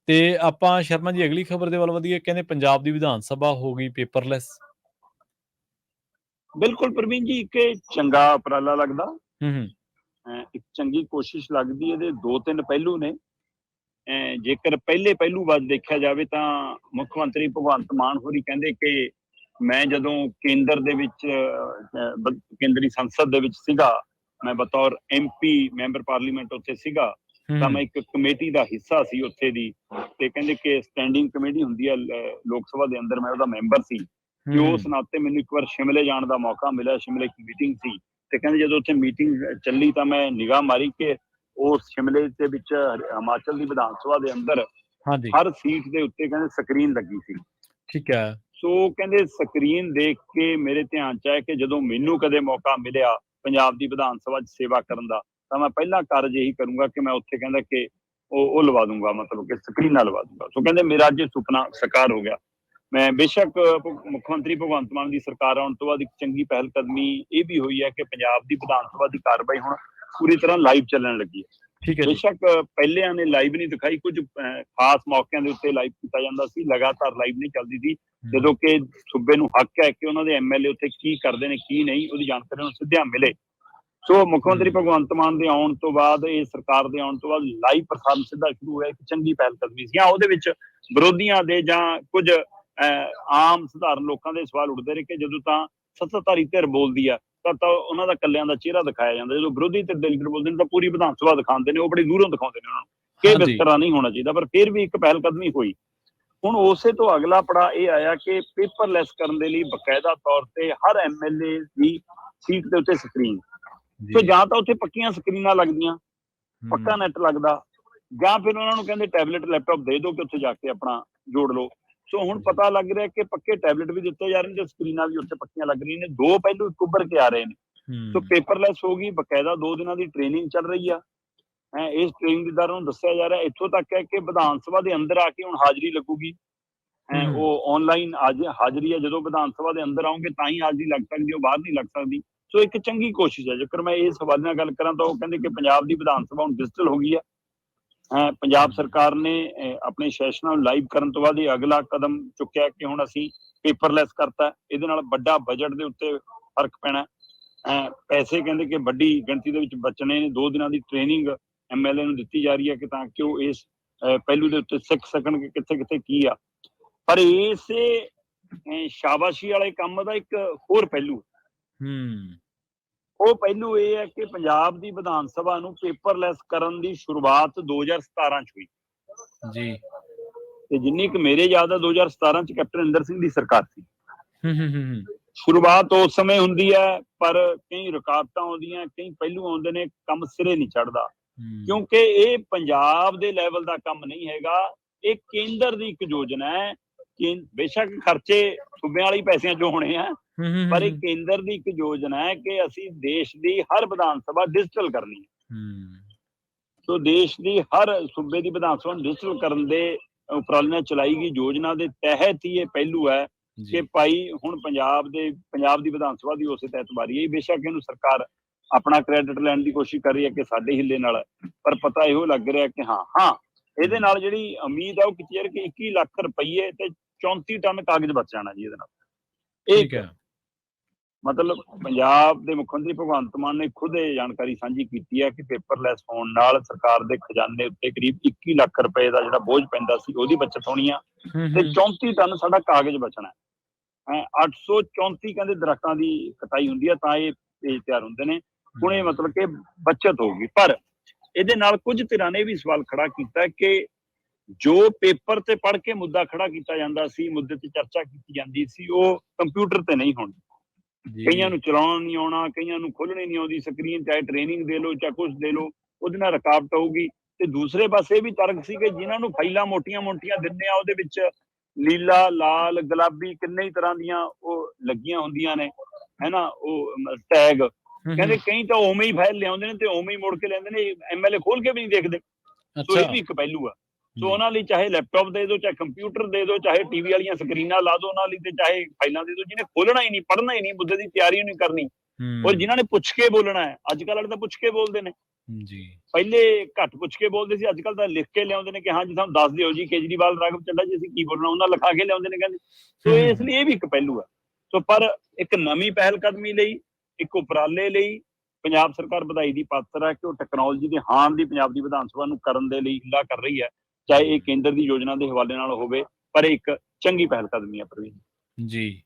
ਤੇ ਆਪਾਂ ਸ਼ਰਮਾ ਜੀ ਅਗਲੀ ਖਬਰ ਦੇ ਵੱਲ ਵਧੀਏ। ਕਹਿੰਦੇ ਪੰਜਾਬ ਦੀ ਵਿਧਾਨ ਸਭਾ ਹੋ ਗਈ ਪੇਪਰਲੈਸ। ਬਿਲਕੁਲ ਪ੍ਰਵੀਨ ਜੀ, ਇੱਕ ਚੰਗਾ ਉਪਰਾਲਾ ਲੱਗਦਾ। ਹੂੰ। ਇੱਕ ਚੰਗੀ ਕੋਸ਼ਿਸ਼ ਲੱਗਦੀ। ਇਹਦੇ 2-3 ਪਹਿਲੂ ਨੇ। ਜੇਕਰ ਪਹਿਲੇ ਪਹਿਲੂ ਵੱਲ ਦੇਖਿਆ ਜਾਵੇ ਤਾਂ ਮੁੱਖ ਮੰਤਰੀ ਭਗਵੰਤ ਮਾਨ ਹੋਰੀ ਕਹਿੰਦੇ ਕਿ ਮੈਂ ਜਦੋਂ ਕੇਂਦਰ ਦੇ ਵਿੱਚ ਕੇਂਦਰੀ ਸੰਸਦ ਦੇ ਵਿੱਚ ਸੀਗਾ, ਮੈਂ ਬਤੌਰ MP ਮੈਂਬਰ ਪਾਰਲੀਮੈਂਟ ਉੱਥੇ ਸੀਗਾ, ਤਾਂ ਮੈਂ ਇੱਕ ਕਮੇਟੀ ਦਾ ਹਿੱਸਾ ਸੀ ਉੱਥੇ ਦੀ। ਤੇ ਕਹਿੰਦੇ ਕਿ ਸਟੈਂਡਿੰਗ ਕਮੇਟੀ ਹੁੰਦੀ ਹੈ ਲੋਕ ਸਭਾ ਦੇ ਅੰਦਰ, ਮੈਂ ਉਹਦਾ ਮੈਂਬਰ ਸੀ। ਤੇ ਉਸ ਨਾਤੇ ਮੈਨੂੰ ਇੱਕ ਵਾਰ ਸ਼ਿਮਲੇ ਜਾਣ ਦਾ ਮੌਕਾ ਮਿਲਿਆ। ਸ਼ਿਮਲੇ ਇੱਕ ਮੀਟਿੰਗ ਸੀ ਤੇ ਕਹਿੰਦੇ ਜਦੋਂ ਉੱਥੇ ਮੀਟਿੰਗ ਚੱਲੀ ਤਾਂ ਮੈਂ ਨਿਗਾਹ ਮਾਰੀ ਕਿ ਉਸ ਸ਼ਿਮਲੇ ਦੇ ਵਿੱਚ ਹਿਮਾਚਲ ਦੀ ਵਿਧਾਨ ਸਭਾ ਦੇ ਅੰਦਰ ਹਰ ਸੀਟ ਦੇ ਉੱਤੇ ਕਹਿੰਦੇ ਸਕਰੀਨ ਲੱਗੀ ਸੀ। ਠੀਕ ਹੈ। ਸੋ ਕਹਿੰਦੇ ਸਕਰੀਨ ਦੇਖ ਕੇ ਮੇਰੇ ਧਿਆਨ ਚ ਆਇਆ ਕਿ ਜਦੋਂ ਮੈਨੂੰ ਕਦੇ ਮੌਕਾ ਮਿਲਿਆ ਪੰਜਾਬ ਦੀ ਵਿਧਾਨ ਸਭਾ 'ਚ ਸੇਵਾ ਕਰਨ ਦਾ, ਤਾਂ ਮੈਂ ਪਹਿਲਾ ਕਾਰਜ ਇਹੀ ਕਰੂੰਗਾ ਕਿ ਮੈਂ ਉੱਥੇ ਕਹਿੰਦਾ ਕਿ ਉਹ ਲਵਾ ਦੂੰਗਾ, ਮਤਲਬ ਕਿ ਸਕਰੀਨਾਂ ਲਵਾ ਦੂੰਗਾ। ਸੋ ਕਹਿੰਦੇ ਮੇਰਾ ਅੱਜ ਸੁਪਨਾ ਸਾਕਾਰ ਹੋ ਗਿਆ। ਮੈਂ ਬੇਸ਼ੱਕ ਮੁੱਖ ਮੰਤਰੀ ਭਗਵੰਤ ਮਾਨ ਦੀ ਸਰਕਾਰ ਆਉਣ ਤੋਂ ਬਾਅਦ ਇੱਕ ਚੰਗੀ ਪਹਿਲ ਕਦਮੀ ਇਹ ਵੀ ਹੋਈ ਹੈ ਕਿ ਪੰਜਾਬ ਦੀ ਵਿਧਾਨ ਸਭਾ ਦੀ ਕਾਰਵਾਈ ਹੁਣ ਪੂਰੀ ਤਰ੍ਹਾਂ ਲਾਈਵ ਚੱਲਣ ਲੱਗੀ ਹੈ। ਬੇਸ਼ੱਕ ਪਹਿਲਿਆਂ ਨੇ ਲਾਈਵ ਨਹੀਂ ਦਿਖਾਈ, ਕੁਝ ਖਾਸ ਮੌਕਿਆਂ ਦੇ ਉੱਤੇ ਲਾਈਵ ਕੀਤਾ ਜਾਂਦਾ ਸੀ, ਲਗਾਤਾਰ ਲਾਈਵ ਨਹੀਂ ਚੱਲਦੀ ਸੀ। ਜਦੋਂ ਕਿ ਸੂਬੇ ਨੂੰ ਹੱਕ ਹੈ ਕਿ ਉਹਨਾਂ ਦੇ MLA ਉੱਥੇ ਕੀ ਕਰਦੇ ਨੇ ਕੀ ਨਹੀਂ, ਉਹਦੀ ਜਾਣਕਾਰੀ ਉਹਨੂੰ ਸਿੱਧਿਆਂ ਮਿਲੇ। ਸੋ ਮੁੱਖ ਮੰਤਰੀ ਭਗਵੰਤ ਮਾਨ ਦੇ ਆਉਣ ਤੋਂ ਬਾਅਦ, ਇਹ ਸਰਕਾਰ ਦੇ ਆਉਣ ਤੋਂ ਬਾਅਦ ਲਾਈਵ ਪ੍ਰਸਾਰਣ ਸਿੱਧਾ ਸ਼ੁਰੂ ਹੋਇਆ। ਇੱਕ ਚੰਗੀ ਪਹਿਲ ਕਦਮੀ ਸੀ। ਉਹਦੇ ਵਿੱਚ ਵਿਰੋਧੀਆਂ ਦੇ ਜਾਂ ਕੁਝ ਆਮ ਸਧਾਰਨ ਲੋਕਾਂ ਦੇ ਸਵਾਲ ਉੱਠਦੇ ਰਹੇ ਕਿ ਜਦੋਂ ਤਾਂ ਸੱਤਾਧਾਰੀ ਧਿਰ ਬੋਲਦੀ ਆ ਤਾਂ ਉਹਨਾਂ ਦਾ ਕੱਲਿਆਂ ਦਾ ਚਿਹਰਾ ਦਿਖਾਇਆ ਜਾਂਦਾ, ਜਦੋਂ ਵਿਰੋਧੀ ਧਿਰ ਦੇ ਲੀਡਰ ਬੋਲਦੇ ਨੇ ਤਾਂ ਪੂਰੀ ਵਿਧਾਨ ਸਭਾ ਦਿਖਾਉਂਦੇ ਨੇ। ਉਹ ਬੜੀ ਦੂਰੋਂ ਦਿਖਾਉਂਦੇ ਨੇ ਉਹਨਾਂ ਨੂੰ ਕਿ ਇਹ ਵਿਤਕਰਾ ਨਹੀਂ ਹੋਣਾ ਚਾਹੀਦਾ। ਪਰ ਫਿਰ ਵੀ ਇੱਕ ਪਹਿਲ ਕਦਮੀ ਹੋਈ। ਹੁਣ ਉਸੇ ਤੋਂ ਅਗਲਾ ਪੜਾ ਇਹ ਆਇਆ ਕਿ ਪੇਪਰਲੈਸ ਕਰਨ ਦੇ ਲਈ ਬਕਾਇਦਾ ਤੌਰ ਤੇ ਹਰ MLA ਦੀ ਸੀਟ ਦੇ ਉੱਤੇ ਸਕਰੀਨ। ਸੋ ਜਾਂ ਤਾਂ ਉੱਥੇ ਪੱਕੀਆਂ ਸਕਰੀਨਾਂ ਲੱਗਦੀਆਂ, ਪੱਕਾ ਨੈਟ ਲੱਗਦਾ, ਜਾਂ ਫਿਰ ਉਹਨਾਂ ਨੂੰ ਕਹਿੰਦੇ ਟੈਬਲੇਟ ਲੈਪਟਾਪ ਦੇ ਦਿਓ ਕਿ ਉੱਥੇ ਜਾ ਕੇ ਆਪਣਾ ਜੋੜ ਲਓ। ਸੋ ਹੁਣ ਪਤਾ ਲੱਗ ਰਿਹਾ ਕਿ ਪੱਕੇ ਟੈਬਲੇਟ ਵੀ ਦਿੱਤੇ ਜਾ ਰਹੇ ਨੇ ਤੇ ਸਕਰੀਨਾਂ ਵੀ ਉੱਥੇ ਪੱਕੀਆਂ ਲੱਗ ਰਹੀਆਂ ਨੇ। ਦੋ ਪਹਿਲੂ ਇੱਕ ਉੱਭਰ ਕੇ ਆ ਰਹੇ ਨੇ। ਸੋ ਪੇਪਰਲੈਸ ਹੋ ਗਈ, ਬਕਾਇਦਾ 2 ਦਿਨਾਂ ਦੀ ਟ੍ਰੇਨਿੰਗ ਚੱਲ ਰਹੀ ਆ। ਇਸ ਟ੍ਰੇਨਿੰਗ ਦੇ ਦੌਰਾਨ ਨੂੰ ਦੱਸਿਆ ਜਾ ਰਿਹਾ ਇੱਥੋਂ ਤੱਕ ਹੈ ਕਿ ਵਿਧਾਨ ਸਭਾ ਦੇ ਅੰਦਰ ਆ ਕੇ ਹੁਣ ਹਾਜ਼ਰੀ ਲੱਗੂਗੀ। ਉਹ ਆਨਲਾਈਨ ਹਾਜ਼ਰੀ ਹੈ। ਜਦੋਂ ਵਿਧਾਨ ਸਭਾ ਦੇ ਅੰਦਰ ਆਉਂਗੇ ਤਾਂ ਹੀ ਹਾਜ਼ਰੀ ਲੱਗ ਸਕਦੀ, ਉਹ ਬਾਹਰ ਨਹੀਂ ਲੱਗ ਸਕਦੀ। ਸੋ ਇੱਕ ਚੰਗੀ ਕੋਸ਼ਿਸ਼ ਹੈ। ਜੇਕਰ ਮੈਂ ਇਸ ਹਵਾਲੇ ਨਾਲ ਗੱਲ ਕਰਾਂ ਤਾਂ ਉਹ ਕਹਿੰਦੇ ਕਿ ਪੰਜਾਬ ਦੀ ਵਿਧਾਨ ਸਭਾ ਹੁਣ ਡਿਜੀਟਲ ਹੋ ਗਈ ਹੈ। ਪੰਜਾਬ ਸਰਕਾਰ ਨੇ ਆਪਣੇ ਸੈਸ਼ਨਾਂ ਨੂੰ ਲਾਈਵ ਕਰਨ ਤੋਂ ਬਾਅਦ ਇਹ ਅਗਲਾ ਕਦਮ ਚੁੱਕਿਆ ਕਿ ਹੁਣ ਅਸੀਂ ਪੇਪਰਲੈਸ ਕਰਤਾ। ਇਹਦੇ ਨਾਲ ਵੱਡਾ ਬਜਟ ਦੇ ਉੱਤੇ ਫਰਕ ਪੈਣਾ। ਪੈਸੇ ਕਹਿੰਦੇ ਕਿ ਵੱਡੀ ਗਿਣਤੀ ਦੇ ਵਿੱਚ ਬਚਣੇ ਨੇ। 2 ਦਿਨਾਂ ਦੀ ਟ੍ਰੇਨਿੰਗ MLA ਨੂੰ ਦਿੱਤੀ ਜਾ ਰਹੀ ਹੈ ਕਿ ਤਾਂ ਕਿ ਉਹ ਇਸ ਪਹਿਲੂ ਦੇ ਉੱਤੇ ਸਿੱਖ ਸਕਣ ਕਿ ਕਿੱਥੇ ਕਿੱਥੇ ਕੀ ਆ। ਪਰ ਇਸੇ ਸ਼ਾਬਾਸ਼ੀ ਵਾਲੇ ਕੰਮ ਦਾ ਇੱਕ ਹੋਰ ਪਹਿਲੂ, ਉਹ ਪਹਿਲੂ ਇਹ ਹੈ ਕਿ ਪੰਜਾਬ ਦੀ ਵਿਧਾਨ ਸਭਾ ਨੂੰ ਪੇਪਰਲੈਸ ਕਰਨ ਦੀ ਸ਼ੁਰੂਆਤ 2017 ਚ ਹੋਈ ਜੀ। ਤੇ ਜਿੰਨੀ ਕਿ ਮੇਰੇ ਯਾਦ ਹੈ 2017 ਚ ਕੈਪਟਨ ਅਮਰਿੰਦਰ ਸਿੰਘ ਦੀ ਸਰਕਾਰ ਸੀ। ਸ਼ੁਰੂਆਤ ਉਸ ਸਮੇਂ ਹੁੰਦੀ ਹੈ, ਪਰ ਕਈ ਰੁਕਾਵਟਾਂ ਆਉਂਦੀਆਂ, ਕਈ ਪਹਿਲੂ ਆਉਂਦੇ ਨੇ, ਕੰਮ ਸਿਰੇ ਨਹੀਂ ਚੜ੍ਹਦਾ। ਕਿਉਂਕਿ ਇਹ ਪੰਜਾਬ ਦੇ ਲੈਵਲ ਦਾ ਕੰਮ ਨਹੀਂ ਹੈਗਾ, ਇਹ ਕੇਂਦਰ ਦੀ ਇੱਕ ਯੋਜਨਾ ਹੈ। ਬੇਸ਼ੱਕ ਖਰਚੇ ਸੂਬਿਆਂ ਵਾਲੇ ਪੈਸਿਆਂ ਚੋਂ ਹੋਣੇ ਆ, ਪਰ ਇਹ ਕੇਂਦਰ ਦੀ ਇੱਕ ਯੋਜਨਾ ਹੈ ਕਿ ਅਸੀਂ ਦੇਸ਼ ਦੀ ਹਰ ਵਿਧਾਨ ਸਭਾ ਡਿਜੀਟਲ ਕਰਨੀ ਹੈ। ਸੋ ਦੇਸ਼ ਦੀ ਹਰ ਸੂਬੇ ਦੀ ਵਿਧਾਨ ਸਭਾ ਨੂੰ ਡਿਜੀਟਲ ਕਰਨ ਦੇ ਉਪਰਾਲੇ ਨਾਲ ਚਲਾਈ ਗਈ ਯੋਜਨਾ ਦੇ ਤਹਿਤ ਹੀ ਇਹ ਪਹਿਲੂ ਹੈ ਕਿ ਭਾਈ ਹੁਣ ਪੰਜਾਬ ਦੀ ਵਿਧਾਨ ਸਭਾ ਦੀ ਉਸੇ ਤਹਿਤ ਵਾਰੀ ਹੈ। ਬੇਸ਼ੱਕ ਇਹਨੂੰ ਸਰਕਾਰ ਆਪਣਾ ਕ੍ਰੈਡਿਟ ਲੈਣ ਦੀ ਕੋਸ਼ਿਸ਼ ਕਰ ਰਹੀ ਹੈ ਕਿ ਸਾਡੇ ਹਿੱਲੇ ਨਾਲ, ਪਰ ਪਤਾ ਇਹੋ ਲੱਗ ਰਿਹਾ ਕਿ ਹਾਂ ਇਹਦੇ ਨਾਲ ਜਿਹੜੀ ਉਮੀਦ ਹੈ ਉਹ ਕਲੀਅਰ ਕਿ 21 ਲੱਖ ਰੁਪਈਏ ਤੇ 34 ਟਨ ਕਾਗਜ਼ ਬਚ ਜਾਣਾ ਜੀ ਇਹਦੇ ਨਾਲ। ਇਹ ਮਤਲਬ ਪੰਜਾਬ ਦੇ ਮੁੱਖ ਮੰਤਰੀ ਭਗਵੰਤ ਮਾਨ ਨੇ ਖੁਦ ਇਹ ਜਾਣਕਾਰੀ ਸਾਂਝੀ ਕੀਤੀ ਹੈ ਕਿ ਪੇਪਰਲੈਸ ਹੋਣ ਨਾਲ ਸਰਕਾਰ ਦੇ ਖਜ਼ਾਨੇ ਉੱਤੇ ਕਰੀਬ 21 ਲੱਖ ਰੁਪਏ ਦਾ ਜਿਹੜਾ ਬੋਝ ਪੈਂਦਾ ਸੀ ਉਹਦੀ ਬਚਤ ਹੋਣੀ ਆ ਤੇ 34 ਟਨ ਸਾਡਾ ਕਾਗਜ਼ ਬਚਣਾ। 834 ਕਹਿੰਦੇ ਦਰਖਤਾਂ ਦੀ ਕਟਾਈ ਹੁੰਦੀ ਹੈ ਤਾਂ ਇਹ ਪੇਜ ਤਿਆਰ ਹੁੰਦੇ ਨੇ। ਹੁਣ ਇਹ ਮਤਲਬ ਕਿ ਬਚਤ ਹੋਊਗੀ। ਪਰ ਇਹਦੇ ਨਾਲ ਕੁਝ ਧਿਰਾਂ ਨੇ ਵੀ ਸਵਾਲ ਖੜਾ ਕੀਤਾ ਕਿ ਜੋ ਪੇਪਰ ਤੇ ਪੜ੍ਹ ਕੇ ਮੁੱਦਾ ਖੜਾ ਕੀਤਾ ਜਾਂਦਾ ਸੀ, ਮੁੱਦੇ ਤੇ ਚਰਚਾ ਕੀਤੀ ਜਾਂਦੀ ਸੀ, ਉਹ ਕੰਪਿਊਟਰ ਤੇ ਨਹੀਂ ਹੋਣੀ। ਕਈਆਂ ਨੂੰ ਚਲਾਉਣਾ ਨਹੀਂ ਆਉਣਾ, ਕਈਆਂ ਨੂੰ ਖੋਲਣੀ ਨਹੀਂ ਆਉਂਦੀ ਸਕਰੀਨ, ਚਾਹੇ ਟ੍ਰੇਨਿੰਗ ਦੇ ਲਓ ਚਾਹੇ ਕੁਛ ਦੇ ਲਓ, ਉਹਦੇ ਨਾਲ ਰੁਕਾਵਟ ਆਊਗੀ। ਤੇ ਦੂਸਰੇ ਪਾਸੇ ਵੀ ਤਰਕ ਸੀ ਕਿ ਜਿਨ੍ਹਾਂ ਨੂੰ ਫਾਈਲਾਂ ਮੋਟੀਆਂ ਦਿੰਦੇ ਆ, ਉਹਦੇ ਵਿੱਚ ਨੀਲਾ, ਲਾਲ, ਗੁਲਾਬੀ ਕਿੰਨੇ ਹੀ ਤਰ੍ਹਾਂ ਦੀਆਂ ਉਹ ਲੱਗੀਆਂ ਹੁੰਦੀਆਂ ਨੇ, ਹੈਨਾ, ਉਹ ਟੈਗ। ਕਹਿੰਦੇ ਕਈ ਤਾਂ ਉਵੇਂ ਹੀ ਫਾਈਲ ਲਿਆਉਂਦੇ ਨੇ ਤੇ ਉਵੇਂ ਹੀ ਮੁੜ ਕੇ ਲੈਂਦੇ ਨੇ, MLA ਖੋਲ ਕੇ ਵੀ ਨਹੀਂ ਦੇਖਦੇ। ਸੋ ਇਹ ਵੀ ਇੱਕ ਪਹਿਲੂ ਆ। ਸੋ ਉਹਨਾਂ ਲਈ ਚਾਹੇ ਲੈਪਟਾਪ ਦੇ ਦਿਓ, ਚਾਹੇ ਕੰਪਿਊਟਰ ਦੇ ਦਿਓ, ਚਾਹੇ TV ਵਾਲੀਆਂ ਸਕਰੀਨਾਂ ਲਾ ਦਿਓ ਉਹਨਾਂ ਲਈ, ਤੇ ਚਾਹੇ ਫਾਈਲਾਂ ਦੇ ਦਿਓ। ਜਿਹਨੇ ਖੋਲਣਾ ਹੀ ਨਹੀਂ, ਪੜ੍ਹਨਾ ਹੀ ਨਹੀਂ, ਮੁੱਦੇ ਦੀ ਤਿਆਰੀ ਨਹੀਂ ਕਰਨੀ, ਔਰ ਜਿਨ੍ਹਾਂ ਨੇ ਪੁੱਛ ਕੇ ਬੋਲਣਾ ਹੈ, ਅੱਜ ਕੱਲ੍ਹ ਵਾਲੇ ਤਾਂ ਪੁੱਛ ਕੇ ਬੋਲਦੇ ਨੇ, ਜੀ। ਪਹਿਲੇ ਘੱਟ ਪੁੱਛ ਕੇ ਬੋਲਦੇ ਸੀ, ਅੱਜ ਕੱਲ੍ਹ ਤਾਂ ਲਿਖ ਕੇ ਲਿਆਉਂਦੇ ਨੇ ਕਿ ਹਾਂਜੀ ਸਾਨੂੰ ਦੱਸ ਦਿਓ ਜੀ ਕੇਜਰੀਵਾਲ, ਰਾਘਵ ਚੱਡਾ ਜੀ, ਅਸੀਂ ਕੀ ਬੋਲਣਾ, ਉਹਨਾਂ ਲਿਖਾ ਕੇ ਲਿਆਉਂਦੇ ਨੇ ਕਹਿੰਦੇ। ਸੋ ਇਸ ਲਈ ਇਹ ਵੀ ਇੱਕ ਪਹਿਲੂ ਹੈ। ਸੋ ਪਰ ਇੱਕ ਨਵੀਂ ਪਹਿਲ ਕਦਮੀ ਲਈ, ਇੱਕ ਉਪਰਾਲੇ ਲਈ ਪੰਜਾਬ ਸਰਕਾਰ ਵਧਾਈ ਦੀ ਪਾਤਰ ਹੈ ਕਿ ਉਹ ਟੈਕਨੋਲੋਜੀ ਦੇ ਹਾਣ ਦੀ ਪੰਜਾਬ ਦੀ ਵਿਧਾਨ ਸਭਾ ਨੂੰ ਕਰਨ ਦੇ ਲਈ ਹਿੱਲਾ ਕਰ ਰਹੀ ਹੈ, ਚਾਹੇ ਇਹ ਕੇਂਦਰ ਦੀ ਯੋਜਨਾ ਦੇ ਹਵਾਲੇ ਨਾਲ ਹੋਵੇ, ਪਰ ਇੱਕ ਚੰਗੀ ਪਹਿਲ ਕਦਮੀ ਹੈ ਪ੍ਰਵੀਨ। ਜੀ।